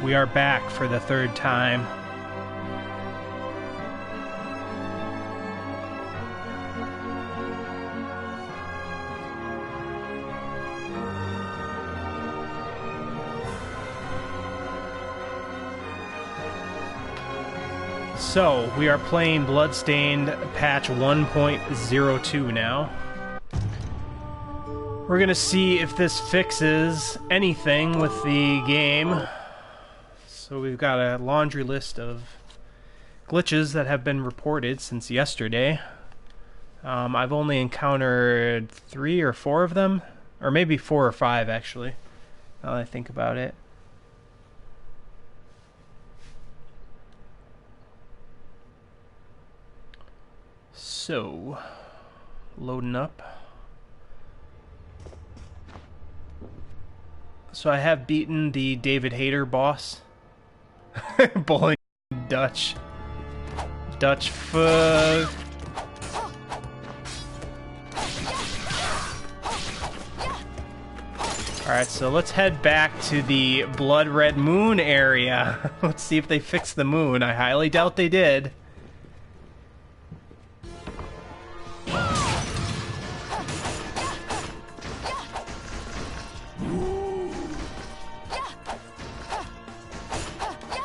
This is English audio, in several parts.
We are back for the third time. So, we are playing Bloodstained patch 1.02 now. We're gonna see if this fixes anything with the game. So we've got a laundry list of glitches that have been reported since yesterday. I've only encountered 3 or 4 of them, or maybe 4 or 5 actually, now that I think about it. So, loading up. So I have beaten the David Hayter boss. Bowling Dutch. Dutch foot. Alright, so let's head back to the Blood Red Moon area. Let's see if they fixed the moon. I highly doubt they did.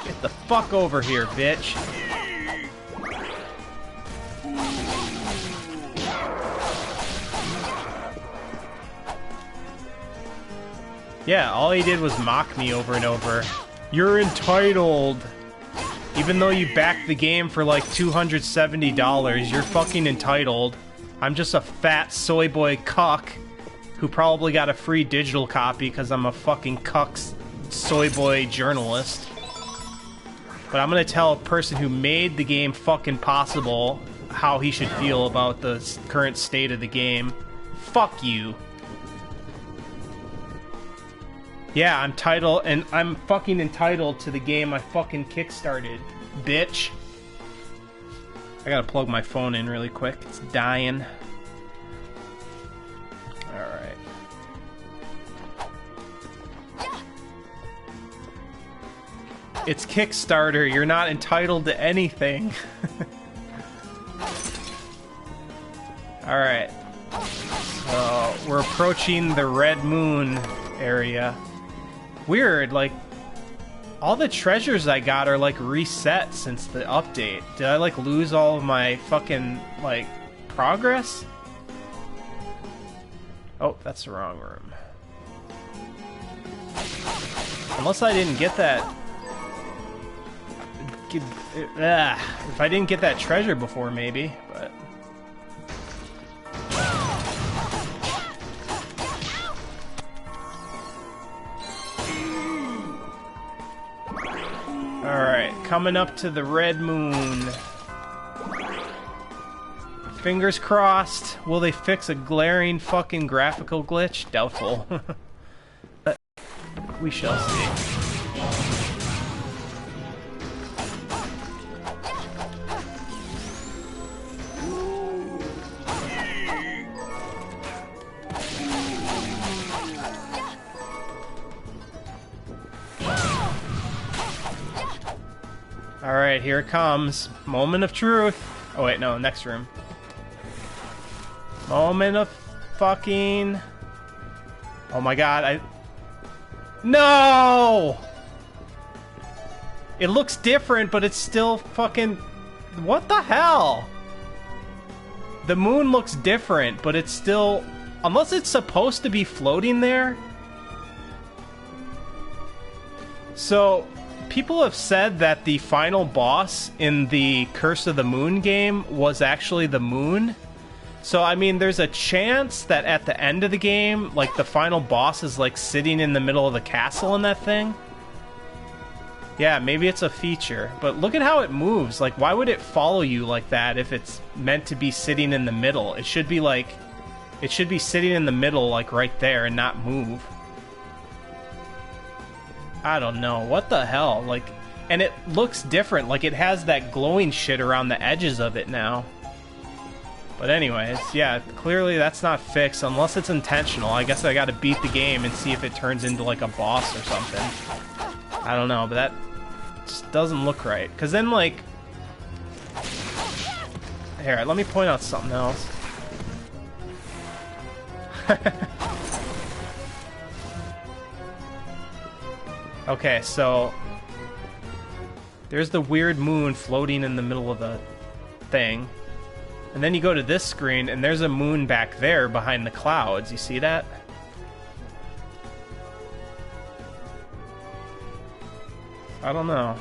Get the fuck over here, bitch. Yeah, all he did was mock me over and over. You're entitled. Even though you backed the game for like $270, you're fucking entitled. I'm just a fat soy boy cuck who probably got a free digital copy because I'm a fucking cuck soy boy journalist. But I'm gonna tell a person who made the game fucking possible how he should feel about the current state of the game. Fuck you. Yeah, I'm fucking entitled to the game I fucking kickstarted, bitch. I gotta plug my phone in really quick, it's dying. Alright. It's Kickstarter, you're not entitled to anything. Alright. So, we're approaching the Red Moon area. Weird, like, all the treasures I got are, like, reset since the update. Did I, like, lose all of my fucking, like, progress? Oh, that's the wrong room. Unless I didn't get that... if I didn't get that treasure before, maybe, but... Alright, coming up to the Red Moon. Fingers crossed. Will they fix a glaring fucking graphical glitch? Doubtful. But we shall see. Alright, here it comes. Moment of truth. Oh wait, no, next room. Moment of fucking... Oh my god, No! It looks different, but it's still fucking... What the hell? The moon looks different, but it's still... Unless it's supposed to be floating there? So... People have said that the final boss in the Curse of the Moon game was actually the moon. So, I mean, there's a chance that at the end of the game, like, the final boss is, like, sitting in the middle of the castle in that thing. Yeah, maybe it's a feature. But look at how it moves. Like, why would it follow you like that if it's meant to be sitting in the middle? It should be, like... It should be sitting in the middle, like, right there and not move. I don't know. What the hell? Like, and it looks different. Like, it has that glowing shit around the edges of it now. But anyways, yeah, clearly that's not fixed unless it's intentional. I guess I gotta beat the game and see if it turns into, like, a boss or something. I don't know, but that just doesn't look right. Because then, like... Here, let me point out something else. Okay, so... There's the weird moon floating in the middle of the thing. And then you go to this screen, and there's a moon back there behind the clouds. You see that? I don't know.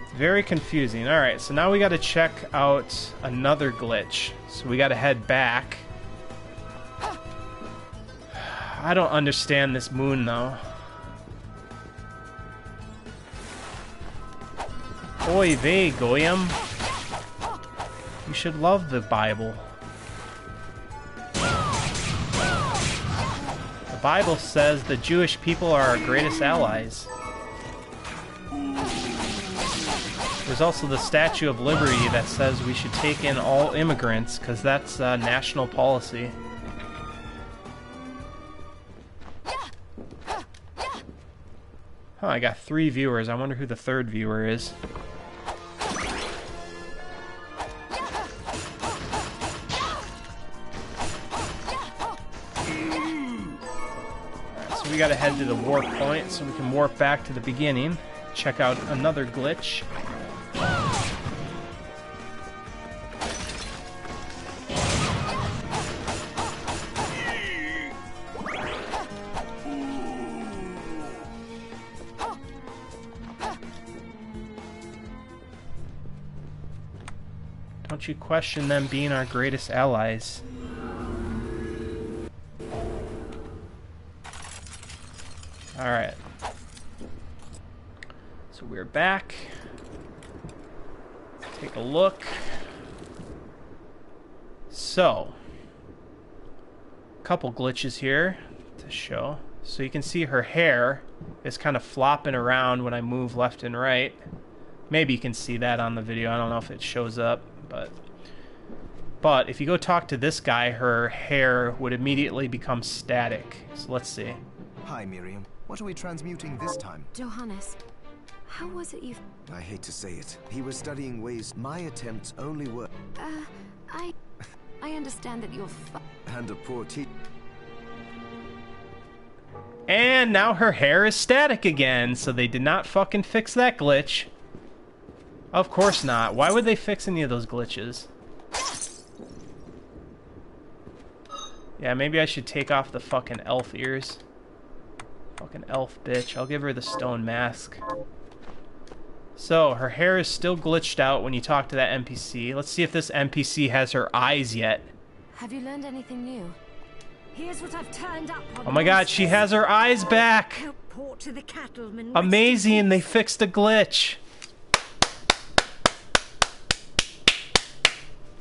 It's very confusing. Alright, so now we gotta check out another glitch. So we gotta head back. I don't understand this moon, though. Oy vey, Goyim. You should love the Bible. The Bible says the Jewish people are our greatest allies. There's also the Statue of Liberty that says we should take in all immigrants, because that's national policy. Huh, I got 3 viewers. I wonder who the 3rd viewer is. We gotta head to the warp point so we can warp back to the beginning. Check out another glitch. Don't you question them being our greatest allies. Alright. So we're back. Take a look. So, a couple glitches here to show. So you can see her hair is kind of flopping around when I move left and right. Maybe you can see that on the video. I don't know if it shows up, but if you go talk to this guy, her hair would immediately become static. So let's see. Hi, Miriam. What are we transmuting this time? Johannes, how was it you... I hate to say it. He was studying ways my attempts only work. I understand that you're And a poor teacher. And now her hair is static again, so they did not fucking fix that glitch. Of course not. Why would they fix any of those glitches? Yeah, maybe I should take off the fucking elf ears. Fucking elf bitch. I'll give her the stone mask. So, her hair is still glitched out when you talk to that NPC. Let's see if this NPC has her eyes yet. Have you learned anything new? Here's what I've turned up on. Oh my god, she has her eyes back! Help port to the cattlemen. Amazing, they fixed a glitch.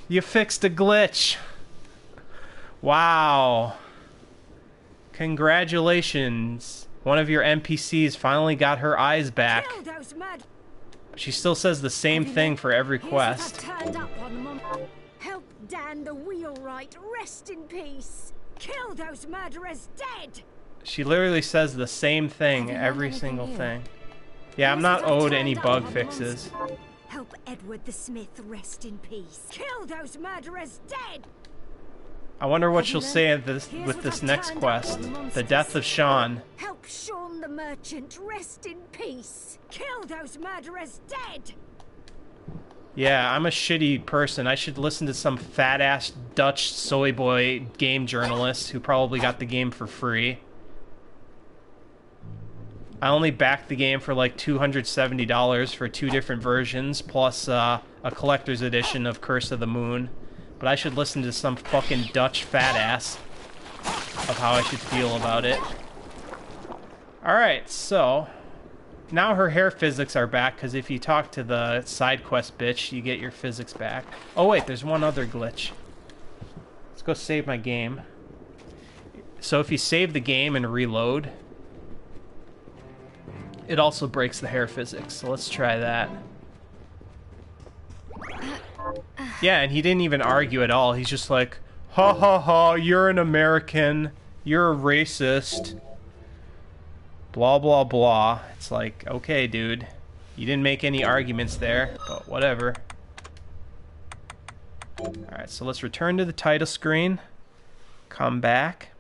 You fixed a glitch. Wow. Congratulations. One of your NPCs finally got her eyes back. She still says the same thing for every quest. Turned up on them. Help Dan the wheelwright rest in peace. Kill those murderers dead. She literally says the same thing every single thing. Yeah, I'm not owed any bug fixes. Help Edward the Smith rest in peace. Kill those murderers dead. I wonder what she'll say with this next quest. The death of Sean. Help Sean the merchant rest in peace. Kill those murderers dead. Yeah, I'm a shitty person. I should listen to some fat-ass Dutch soy boy game journalist who probably got the game for free. I only backed the game for like $270 for 2 different versions, plus a collector's edition of Curse of the Moon. But I should listen to some fucking Dutch fat ass of how I should feel about it. Alright, so now her hair physics are back, because if you talk to the side quest bitch, you get your physics back. Oh wait, there's one other glitch. Let's go save my game. So if you save the game and reload, it also breaks the hair physics. So let's try that. Yeah, and he didn't even argue at all. He's just like, ha ha ha, you're an American. You're a racist. Blah, blah, blah. It's like, okay, dude. You didn't make any arguments there, but whatever. Alright, so let's return to the title screen. Come back.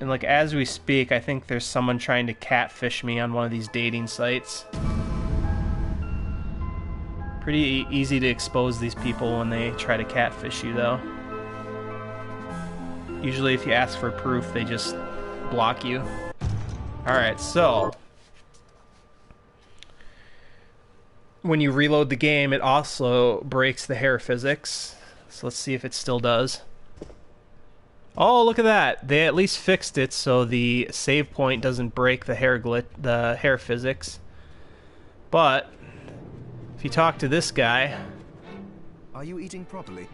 And like as we speak, I think there's someone trying to catfish me on one of these dating sites. Pretty easy to expose these people when they try to catfish you, though. Usually if you ask for proof, they just block you. Alright, so when you reload the game, it also breaks the hair physics. So let's see if it still does. Oh, look at that. They at least fixed it so the save point doesn't break the hair physics. But if you talk to this guy... Are you eating properly?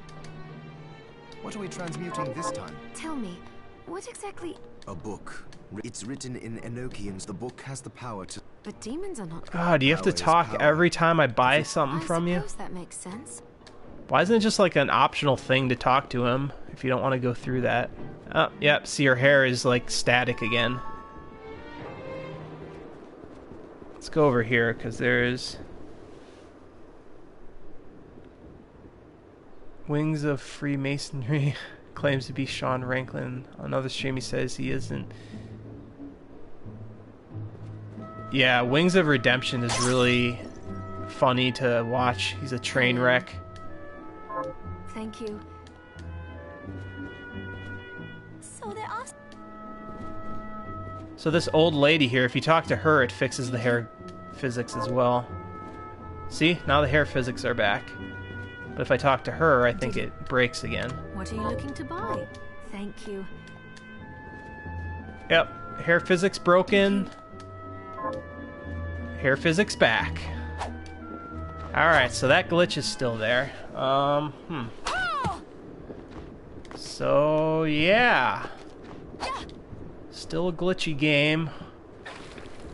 What are we transmuting this time? Tell me, what exactly... A book. It's written in Enochians. The book has the power to... But demons are not... God, do you have to talk every time I buy something from you? I suppose that makes sense. Why isn't it just like an optional thing to talk to him if you don't want to go through that? Oh, yep, see her hair is like static again. Let's go over here because there's... Wings of Freemasonry claims to be Sean Ranklin. On another stream he says he isn't. Yeah, Wings of Redemption is really funny to watch. He's a train wreck. Thank you. So there are... So this old lady here, if you talk to her, it fixes the hair physics as well. See? Now the hair physics are back. But if I talk to her, I think it breaks again. What are you looking to buy? Thank you. Yep. Hair physics broken. Hair physics back. Alright, so that glitch is still there. So, yeah. Still a glitchy game.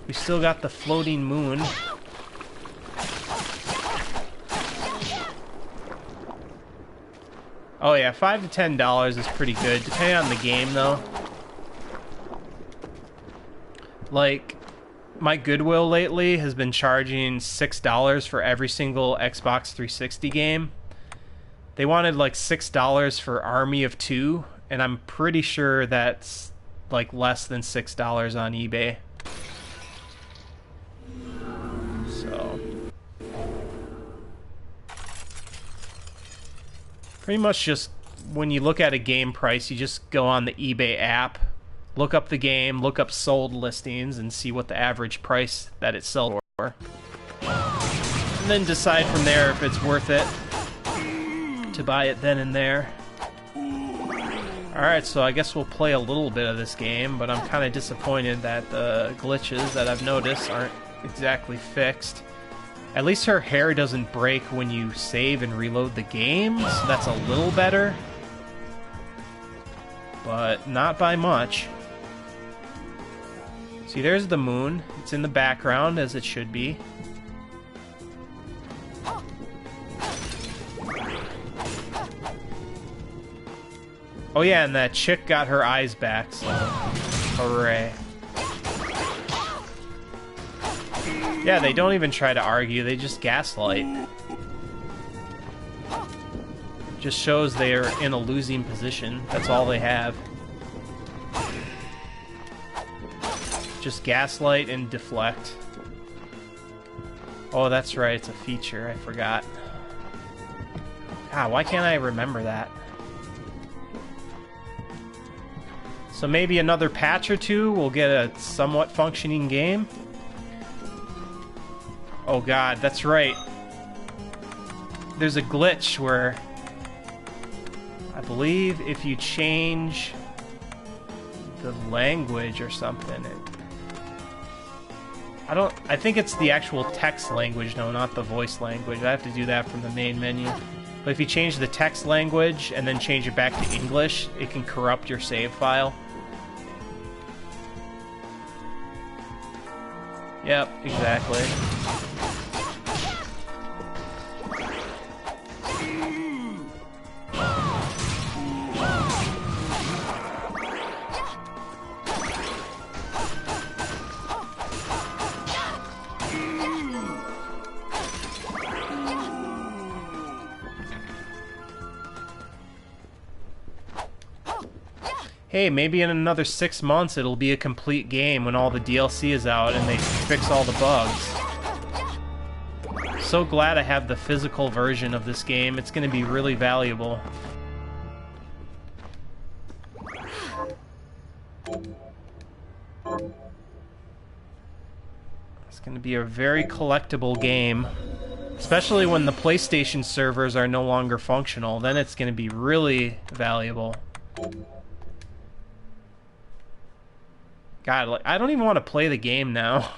We still got the floating moon. Oh yeah, $5 to $10 is pretty good, depending on the game though. Like, my Goodwill lately has been charging $6 for every single Xbox 360 game. They wanted like $6 for Army of Two, and I'm pretty sure that's like less than $6 on eBay. So pretty much just when you look at a game price, you just go on the eBay app, look up the game, look up sold listings, and see what the average price that it sells for. And then decide from there if it's worth it to buy it then and there. Alright, so I guess we'll play a little bit of this game, but I'm kind of disappointed that the glitches that I've noticed aren't exactly fixed. At least her hair doesn't break when you save and reload the game, so that's a little better. But not by much. See, there's the moon. It's in the background, as it should be. Oh yeah, and that chick got her eyes back, so hooray. Yeah, they don't even try to argue, they just gaslight. Just shows they're in a losing position. That's all they have. Just gaslight and deflect. Oh, that's right, it's a feature, I forgot. God, why can't I remember that? So maybe another patch or two, we'll get a somewhat functioning game. Oh god, that's right. There's a glitch where I believe if you change the language or something, I think it's the actual text language, no, not the voice language. I have to do that from the main menu. But if you change the text language and then change it back to English, it can corrupt your save file. Yep, exactly. hey, maybe in another 6 months it'll be a complete game when all the DLC is out and they fix all the bugs. So glad I have the physical version of this game. It's going to be really valuable. It's going to be a very collectible game. Especially when the PlayStation servers are no longer functional. Then it's going to be really valuable. God, like, I don't even want to play the game now.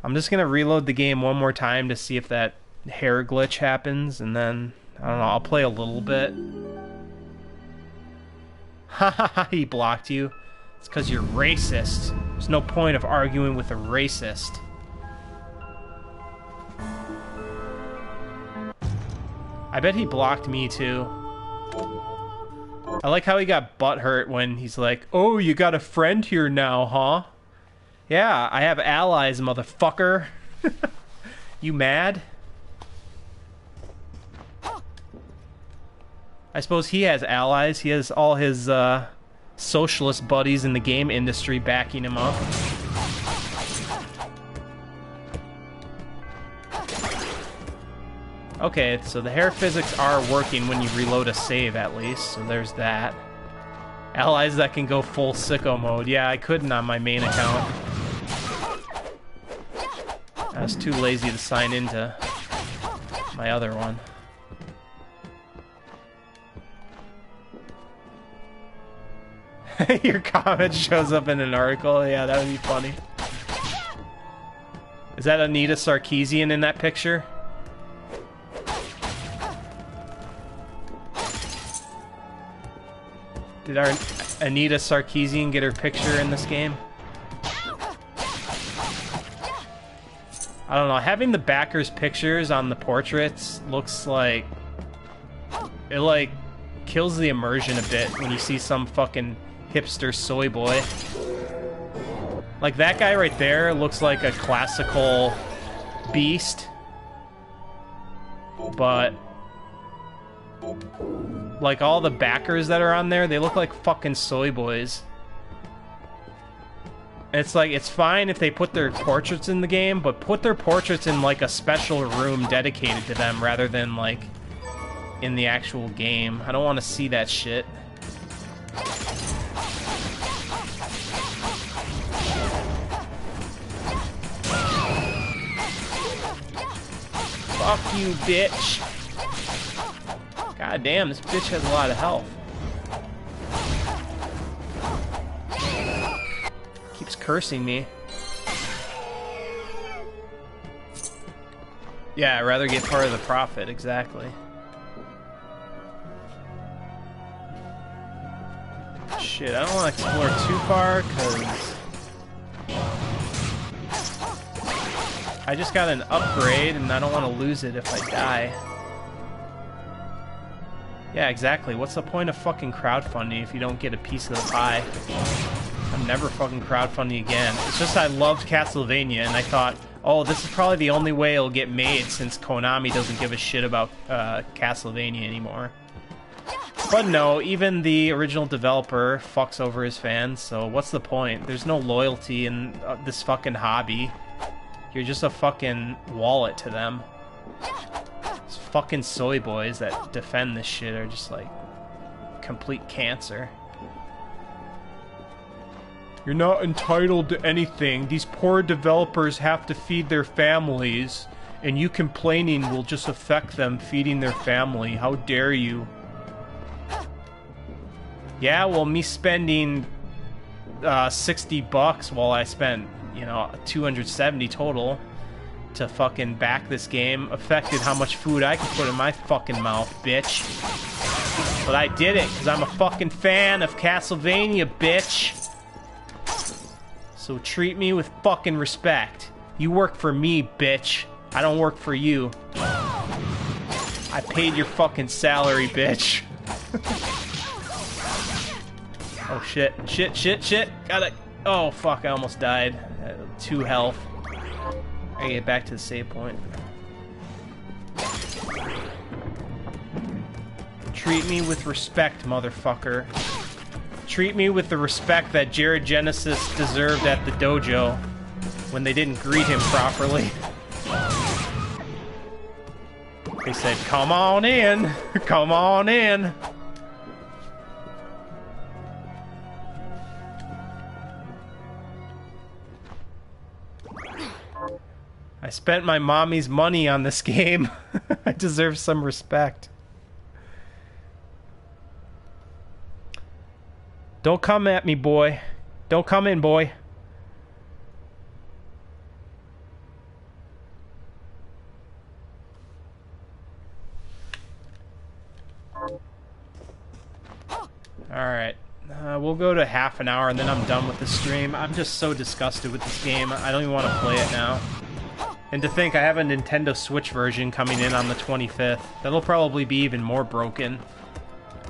I'm just gonna reload the game one more time to see if that hair glitch happens, and then, I don't know, I'll play a little bit. Hahaha, he blocked you. It's because you're racist. There's no point of arguing with a racist. I bet he blocked me too. I like how he got butthurt when he's like, oh, you got a friend here now, huh? Yeah, I have allies, motherfucker. You mad? I suppose he has allies. He has all his socialist buddies in the game industry backing him up. Okay, so the hair physics are working when you reload a save, at least, so there's that. Allies that can go full sicko mode. Yeah, I couldn't on my main account. I was too lazy to sign into my other one. Your comment shows up in an article. Yeah, that would be funny. Is that Anita Sarkeesian in that picture? Did our Anita Sarkeesian get her picture in this game? I don't know, having the backers' pictures on the portraits looks like... It, like, kills the immersion a bit when you see some fucking hipster soy boy. Like, that guy right there looks like a classical beast. But... like, all the backers that are on there, they look like fucking soy boys. It's like, it's fine if they put their portraits in the game, but put their portraits in, like, a special room dedicated to them rather than, like, in the actual game. I don't want to see that shit. Fuck you, bitch. God damn, this bitch has a lot of health. Keeps cursing me. Yeah, I'd rather get part of the profit, exactly. Shit, I don't want to explore too far, because I just got an upgrade, and I don't want to lose it if I die. Yeah, exactly. What's the point of fucking crowdfunding if you don't get a piece of the pie? I'm never fucking crowdfunding again. It's just I loved Castlevania, and I thought, oh, this is probably the only way it'll get made since Konami doesn't give a shit about Castlevania anymore. But no, even the original developer fucks over his fans, so what's the point? There's no loyalty in this fucking hobby. You're just a fucking wallet to them. These fucking soy boys that defend this shit are just like complete cancer. You're not entitled to anything. These poor developers have to feed their families, and you complaining will just affect them feeding their family. How dare you? Yeah, well, me spending $60 while I spent, you know, 270 total to fucking back this game affected how much food I could put in my fucking mouth, bitch. But I did it because I'm a fucking fan of Castlevania, bitch. So treat me with fucking respect. You work for me, bitch. I don't work for you. I paid your fucking salary, bitch. Oh shit, shit, shit, shit. Gotta... Oh fuck, I almost died. 2 health. I gotta get back to the save point. Treat me with respect, motherfucker. Treat me with the respect that Jared Genesis deserved at the dojo when they didn't greet him properly. They said, come on in, come on in. I spent my mommy's money on this game. I deserve some respect. Don't come at me, boy. Don't come in, boy. Alright. We'll go to half an hour and then I'm done with the stream. I'm just so disgusted with this game. I don't even want to play it now. And to think I have a Nintendo Switch version coming in on the 25th. That'll probably be even more broken.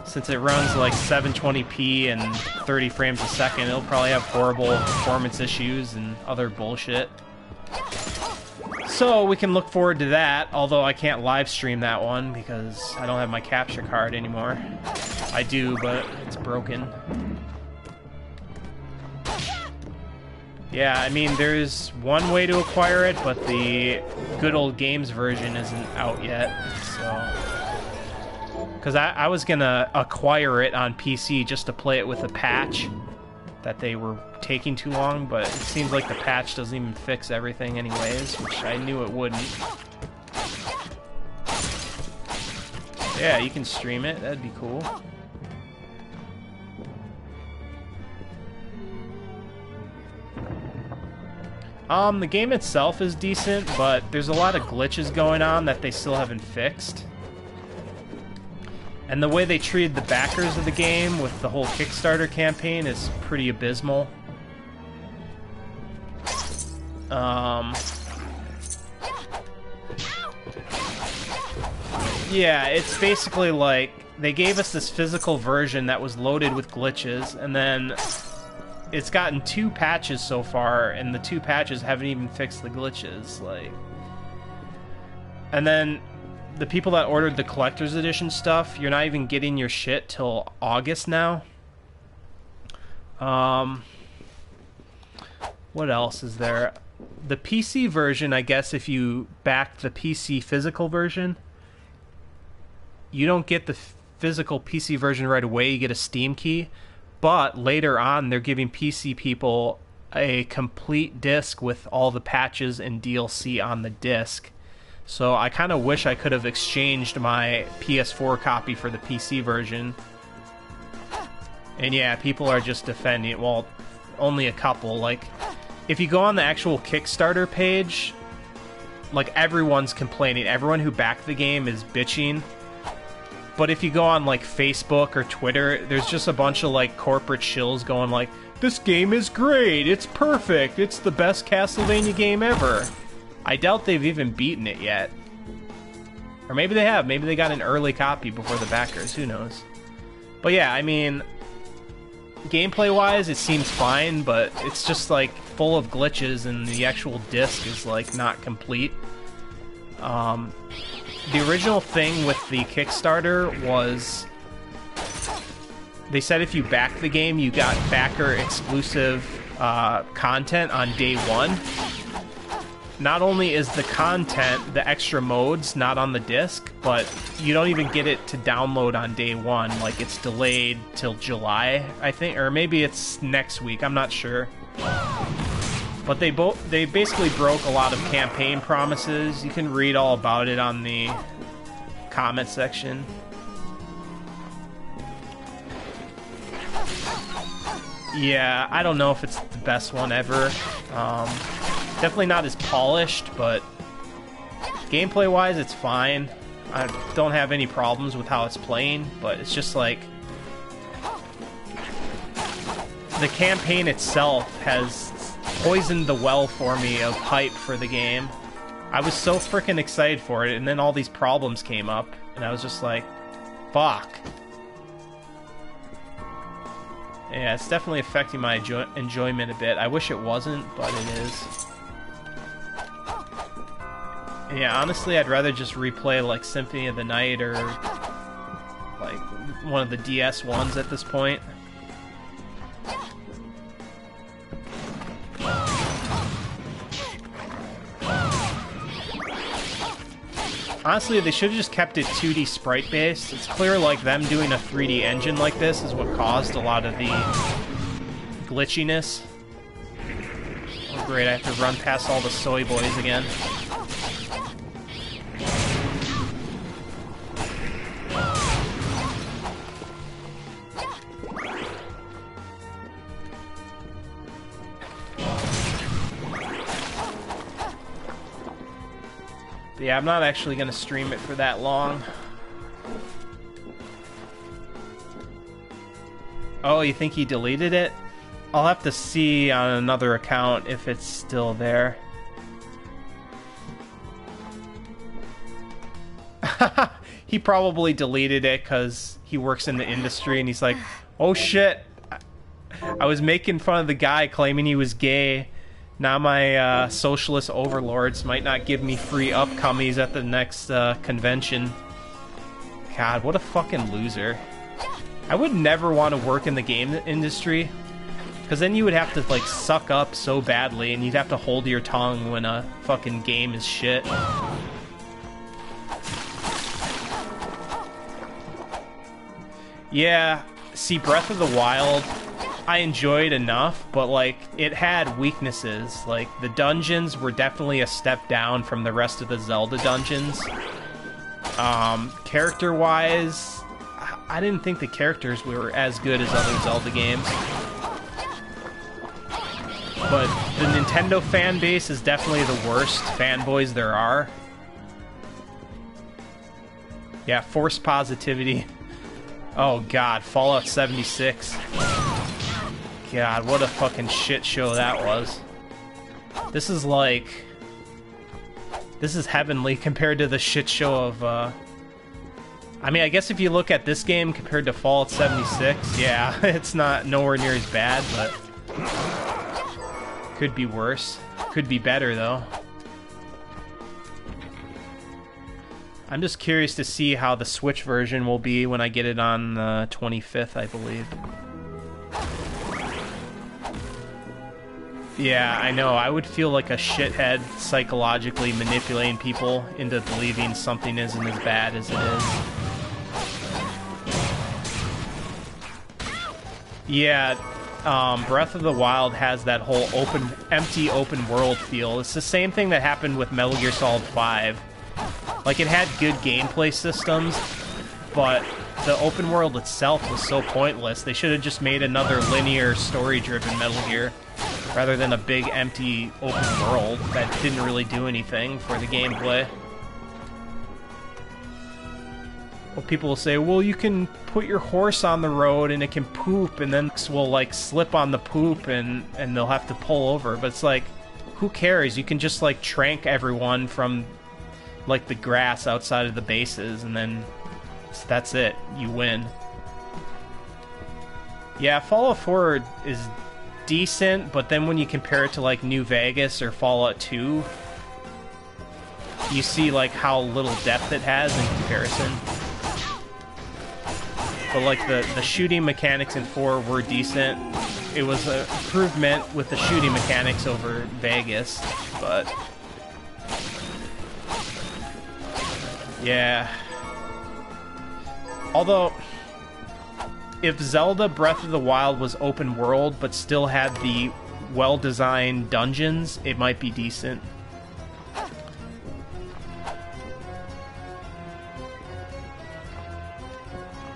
Since it runs like 720p and 30 frames a second, it'll probably have horrible performance issues and other bullshit. So we can look forward to that, although I can't live stream that one because I don't have my capture card anymore. I do, but it's broken. Yeah, I mean, there's one way to acquire it, but the good old games version isn't out yet, so... Because I was gonna acquire it on PC just to play it with a patch that they were taking too long, but it seems like the patch doesn't even fix everything anyways, which I knew it wouldn't. Yeah, you can stream it, that'd be cool. The game itself is decent, but there's a lot of glitches going on that they still haven't fixed. And the way they treated the backers of the game with the whole Kickstarter campaign is pretty abysmal. Yeah, it's basically like they gave us this physical version that was loaded with glitches, and then it's gotten 2 patches so far, and the 2 patches haven't even fixed the glitches. Like, and then the people that ordered the collector's edition stuff, you're not even getting your shit till August now. What else is there? The PC version, I guess if you back the PC physical version, you don't get the physical PC version right away, you get a Steam key. But later on, they're giving PC people a complete disc with all the patches and DLC on the disc. So I kind of wish I could have exchanged my PS4 copy for the PC version. And yeah, people are just defending it. Well, only a couple. Like, if you go on the actual Kickstarter page, like, everyone's complaining. Everyone who backed the game is bitching. But if you go on, like, Facebook or Twitter, there's just a bunch of, like, corporate shills going like, this game is great, it's perfect, it's the best Castlevania game ever. I doubt they've even beaten it yet. Or maybe they have. Maybe they got an early copy before the backers. Who knows? But yeah, I mean, gameplay-wise, it seems fine, but it's just, like, full of glitches, and the actual disc is, like, not complete. The original thing with the Kickstarter was they said if you back the game, you got backer-exclusive content on day 1. Not only is the content, the extra modes, not on the disc, but you don't even get it to download on day 1. Like, it's delayed till July, I think, or maybe it's next week, I'm not sure. But they basically broke a lot of campaign promises. You can read all about it on the comment section. Yeah, I don't know if it's the best one ever. Definitely not as polished, but gameplay-wise, it's fine. I don't have any problems with how it's playing, but it's just like the campaign itself has poisoned the well for me of hype for the game. I was so freaking excited for it, and then all these problems came up, and I was just like, fuck. Yeah, it's definitely affecting my enjoyment a bit. I wish it wasn't, but it is. Yeah, honestly, I'd rather just replay, like, Symphony of the Night or, like, like one of the DS ones at this point. Honestly, they should have just kept it 2D sprite-based. It's clear, like, them doing a 3D engine like this is what caused a lot of the glitchiness. Oh, great, I have to run past all the soy boys again. Yeah, I'm not actually going to stream it for that long. Oh, you think he deleted it? I'll have to see on another account if it's still there. He probably deleted it because he works in the industry and he's like, oh shit, I was making fun of the guy claiming he was gay. Now my socialist overlords might not give me free upcomies at the next convention. God, what a fucking loser. I would never want to work in the game industry, because then you would have to, like, suck up so badly, and you'd have to hold your tongue when a fucking game is shit. Yeah, see, Breath of the Wild, I enjoyed enough, but, like, it had weaknesses. Like, the dungeons were definitely a step down from the rest of the Zelda dungeons. Character-wise, I didn't think the characters were as good as other Zelda games. But the Nintendo fan base is definitely the worst fanboys there are. Yeah, forced positivity. Oh god, Fallout 76. God, what a fucking shit show that was. This is like... This is heavenly compared to the shit show of, I mean, I guess if you look at this game compared to Fallout 76, yeah, it's not nowhere near as bad, but... Could be worse. Could be better, though. I'm just curious to see how the Switch version will be when I get it on the 25th, I believe. Yeah, I know. I would feel like a shithead psychologically manipulating people into believing something isn't as bad as it is. Yeah, Breath of the Wild has that whole empty open world feel. It's the same thing that happened with Metal Gear Solid 5. Like, it had good gameplay systems, but the open world itself was so pointless. They should have just made another linear, story-driven Metal Gear, rather than a big, empty, open world that didn't really do anything for the gameplay. Well, people will say, well, you can put your horse on the road and it can poop, and then will, like, slip on the poop and they'll have to pull over. But it's like, who cares? You can just, like, trank everyone from, like, the grass outside of the bases, and then that's it. You win. Yeah, Fallout 4 is decent, but then when you compare it to, like, New Vegas or Fallout 2, you see, like, how little depth it has in comparison. But, like, the shooting mechanics in 4 were decent. It was an improvement with the shooting mechanics over Vegas, but... yeah. Although, if Zelda Breath of the Wild was open world, but still had the well-designed dungeons, it might be decent.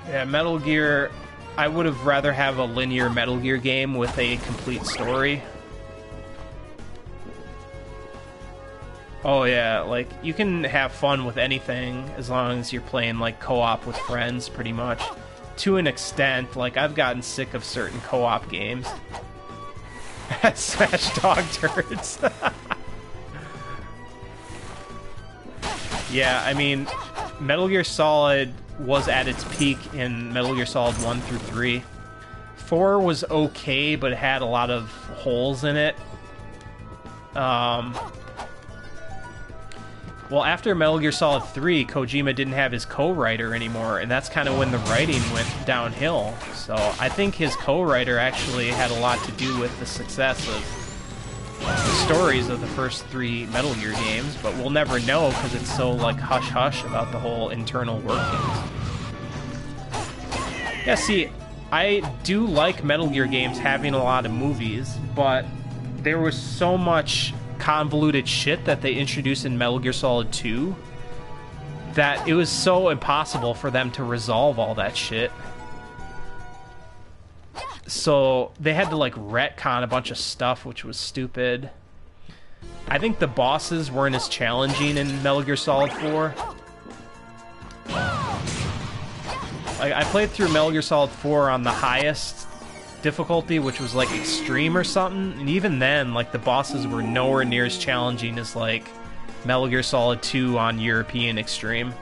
Yeah, Metal Gear, I would have rather have a linear Metal Gear game with a complete story. Oh yeah, like, you can have fun with anything as long as you're playing, like, co-op with friends, pretty much. To an extent, like, I've gotten sick of certain co-op games. Smash dog turds. Yeah, I mean, Metal Gear Solid was at its peak in Metal Gear Solid 1 through 3. 4 was okay, but it had a lot of holes in it. Well, after Metal Gear Solid 3, Kojima didn't have his co-writer anymore, and that's kind of when the writing went downhill. So I think his co-writer actually had a lot to do with the success of the stories of the first 3 Metal Gear games, but we'll never know because it's so, like, hush-hush about the whole internal workings. Yeah, see, I do like Metal Gear games having a lot of movies, but there was so much convoluted shit that they introduced in Metal Gear Solid 2 that it was so impossible for them to resolve all that shit. So they had to, like, retcon a bunch of stuff, which was stupid. I think the bosses weren't as challenging in Metal Gear Solid 4. Like, I played through Metal Gear Solid 4 on the highest difficulty, which was like extreme or something, and even then, like, the bosses were nowhere near as challenging as, like, Metal Gear Solid 2 on European extreme.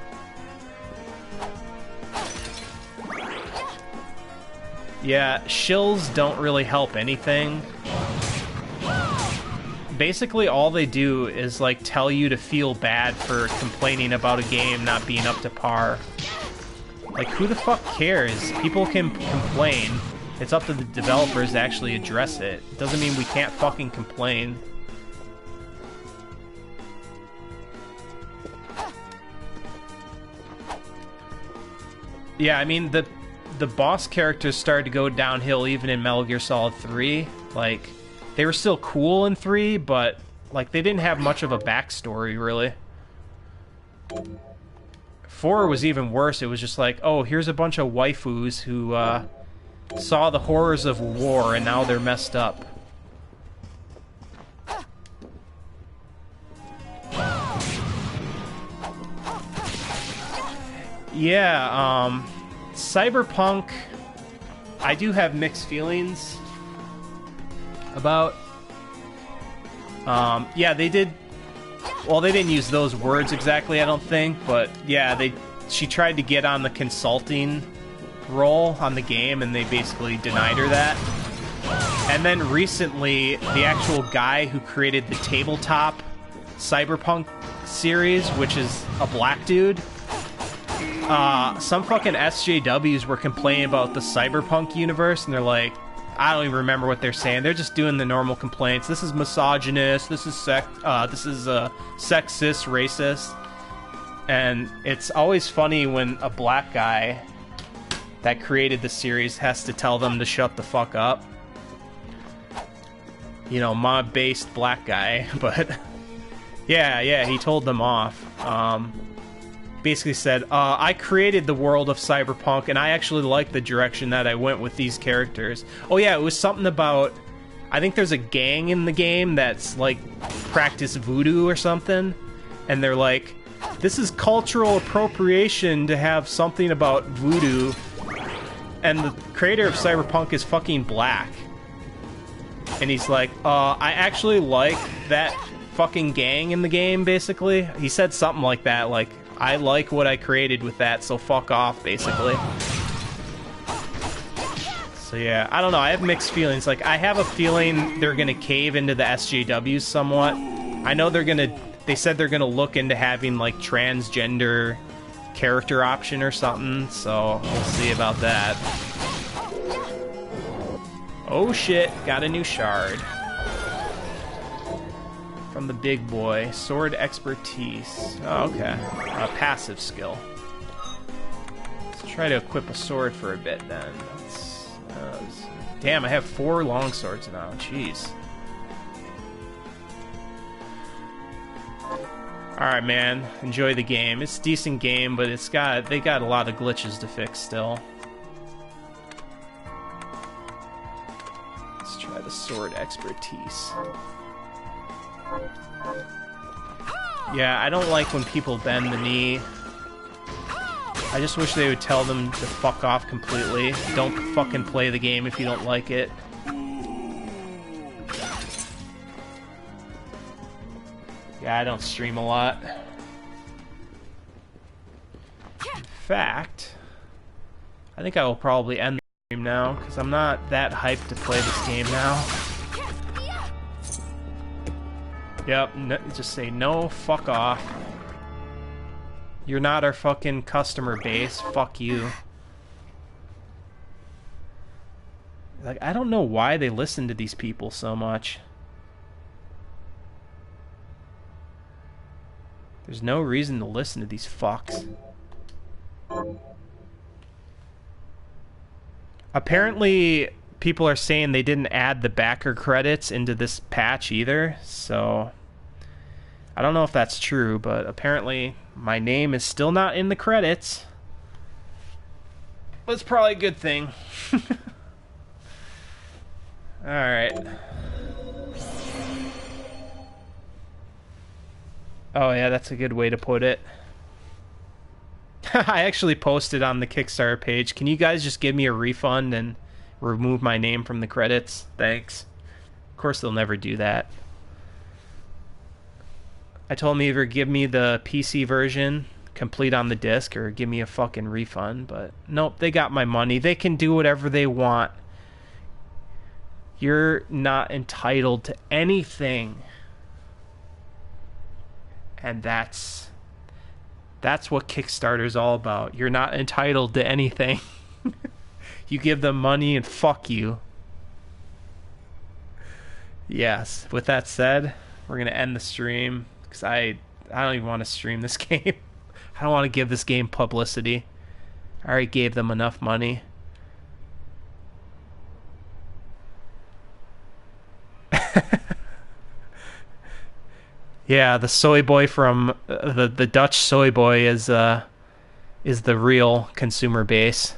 Yeah, shills don't really help anything. Basically, all they do is, like, tell you to feel bad for complaining about a game not being up to par. Like, who the fuck cares? People can complain. It's up to the developers to actually address it. It doesn't mean we can't fucking complain. Yeah, I mean, the boss characters started to go downhill even in Metal Gear Solid 3. Like, they were still cool in 3, but, like, they didn't have much of a backstory, really. 4 was even worse. It was just like, oh, here's a bunch of waifus who, saw the horrors of war, and now they're messed up. Yeah, Cyberpunk, I do have mixed feelings about. Yeah, they did... Well, they didn't use those words exactly, I don't think, but yeah, she tried to get on the consulting role on the game, and they basically denied her that. And then recently, the actual guy who created the tabletop Cyberpunk series, which is a black dude, some fucking SJWs were complaining about the Cyberpunk universe, and they're like, I don't even remember what they're saying. They're just doing the normal complaints. This is misogynist. This is sexist, racist. And it's always funny when a black guy that created the series has to tell them to shut the fuck up. You know, mob-based black guy, but yeah, he told them off. Basically said, I created the world of Cyberpunk, and I actually like the direction that I went with these characters. Oh yeah, it was something about, I think there's a gang in the game that's, like, practice voodoo or something, and they're like, this is cultural appropriation to have something about voodoo, and the creator of Cyberpunk is fucking black. And he's like, I actually like that fucking gang in the game, basically. He said something like that, like, I like what I created with that, so fuck off, basically. So yeah, I don't know, I have mixed feelings. Like, I have a feeling they're gonna cave into the SJWs somewhat. I know they said they're gonna look into having, like, transgender character option or something, so we'll see about that. Oh shit, got a new shard. From the big boy. Sword expertise. Oh, okay. Passive skill. Let's try to equip a sword for a bit then. Damn, I have 4 long swords now. Jeez. Alright, man. Enjoy the game. It's a decent game, but they got a lot of glitches to fix still. Let's try the sword expertise. Yeah, I don't like when people bend the knee. I just wish they would tell them to fuck off completely. Don't fucking play the game if you don't like it. Yeah, I don't stream a lot. In fact, I think I will probably end the stream now, because I'm not that hyped to play this game now. Yep, no, just say no, fuck off. You're not our fucking customer base. Fuck you. Like, I don't know why they listen to these people so much. There's no reason to listen to these fucks. Apparently, people are saying they didn't add the backer credits into this patch either, so I don't know if that's true, but apparently my name is still not in the credits. That's probably a good thing. Alright. Oh yeah, that's a good way to put it. I actually posted on the Kickstarter page. Can you guys just give me a refund and remove my name from the credits? Thanks. Of course they'll never do that. I told them either give me the PC version complete on the disc or give me a fucking refund, but nope, they got my money. They can do whatever they want. You're not entitled to anything. And that's what Kickstarter's all about. You're not entitled to anything. You give them money and fuck you. Yes, with that said, we're going to end the stream because I don't even want to stream this game. I don't want to give this game publicity. I already gave them enough money. Yeah, the soy boy from the Dutch soy boy is the real consumer base.